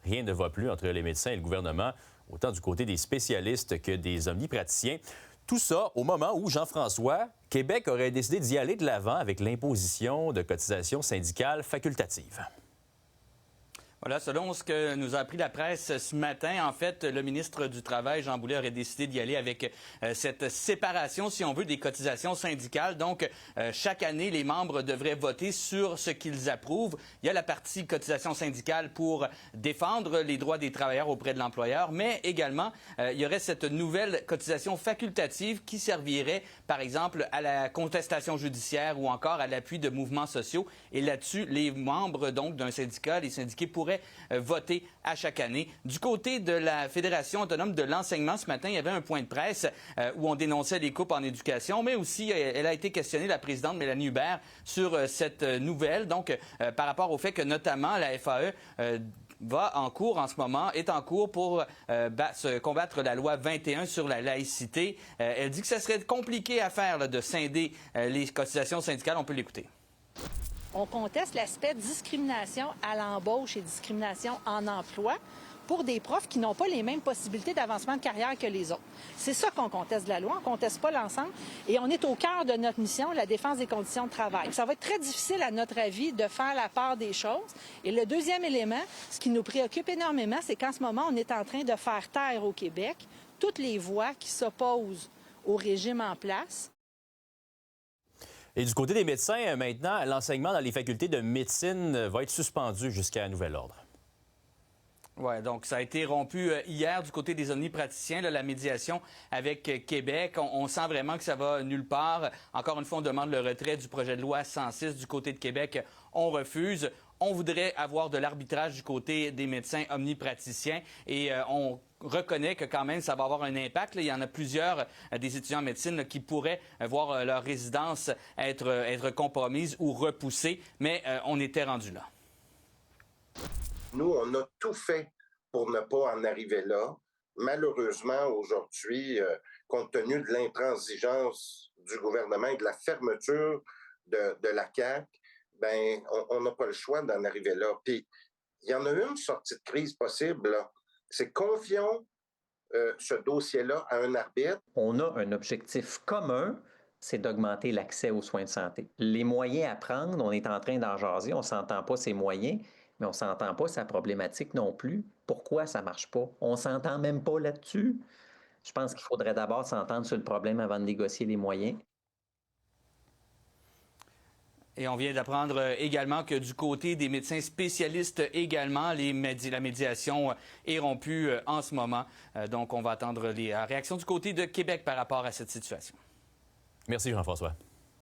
Rien ne va plus entre les médecins et le gouvernement, autant du côté des spécialistes que des omnipraticiens. Tout ça au moment où, Jean-François, Québec aurait décidé d'y aller de l'avant avec l'imposition de cotisations syndicales facultatives. Voilà, selon ce que nous a appris la presse ce matin, en fait, le ministre du Travail, Jean Boulet, aurait décidé d'y aller avec cette séparation, si on veut, des cotisations syndicales. Donc, chaque année, les membres devraient voter sur ce qu'ils approuvent. Il y a la partie cotisation syndicale pour défendre les droits des travailleurs auprès de l'employeur, mais également, il y aurait cette nouvelle cotisation facultative qui servirait, par exemple, à la contestation judiciaire ou encore à l'appui de mouvements sociaux. Et là-dessus, les membres, donc, d'un syndicat, les syndiqués pourraient voter à chaque année. Du côté de la Fédération autonome de l'enseignement, ce matin, il y avait un point de presse où on dénonçait les coupes en éducation, mais aussi, elle a été questionnée, la présidente Mélanie Hubert, sur cette nouvelle, donc par rapport au fait que notamment la FAE est en cours pour combattre la loi 21 sur la laïcité. Elle dit que ce serait compliqué à faire là, de scinder les cotisations syndicales. On peut l'écouter. On conteste l'aspect discrimination à l'embauche et discrimination en emploi pour des profs qui n'ont pas les mêmes possibilités d'avancement de carrière que les autres. C'est ça qu'on conteste de la loi, on ne conteste pas l'ensemble et on est au cœur de notre mission, la défense des conditions de travail. Ça va être très difficile, à notre avis, de faire la part des choses. Et le deuxième élément, ce qui nous préoccupe énormément, c'est qu'en ce moment, on est en train de faire taire au Québec toutes les voix qui s'opposent au régime en place. Et du côté des médecins, maintenant, l'enseignement dans les facultés de médecine va être suspendu jusqu'à nouvel ordre. Oui, donc ça a été rompu hier du côté des omnipraticiens, là, la médiation avec Québec. On sent vraiment que ça va nulle part. Encore une fois, on demande le retrait du projet de loi 106 du côté de Québec. On refuse. On voudrait avoir de l'arbitrage du côté des médecins omnipraticiens et on reconnaît que quand même ça va avoir un impact. Là, il y en a plusieurs des étudiants en médecine là, qui pourraient voir leur résidence être compromise ou repoussée, mais on était rendu là. Nous, on a tout fait pour ne pas en arriver là. Malheureusement, aujourd'hui, compte tenu de l'intransigeance du gouvernement et de la fermeture de la CAQ, ben, on n'a pas le choix d'en arriver là. Puis, il y en a une sortie de crise possible, là. C'est confions ce dossier-là à un arbitre. On a un objectif commun, c'est d'augmenter l'accès aux soins de santé. Les moyens à prendre, on est en train d'en jaser, on ne s'entend pas ces moyens, mais on ne s'entend pas sa problématique non plus. Pourquoi ça ne marche pas? On ne s'entend même pas là-dessus. Je pense qu'il faudrait d'abord s'entendre sur le problème avant de négocier les moyens. Et on vient d'apprendre également que du côté des médecins spécialistes également, la médiation est rompue en ce moment. Donc, on va attendre les réactions du côté de Québec par rapport à cette situation. Merci, Jean-François.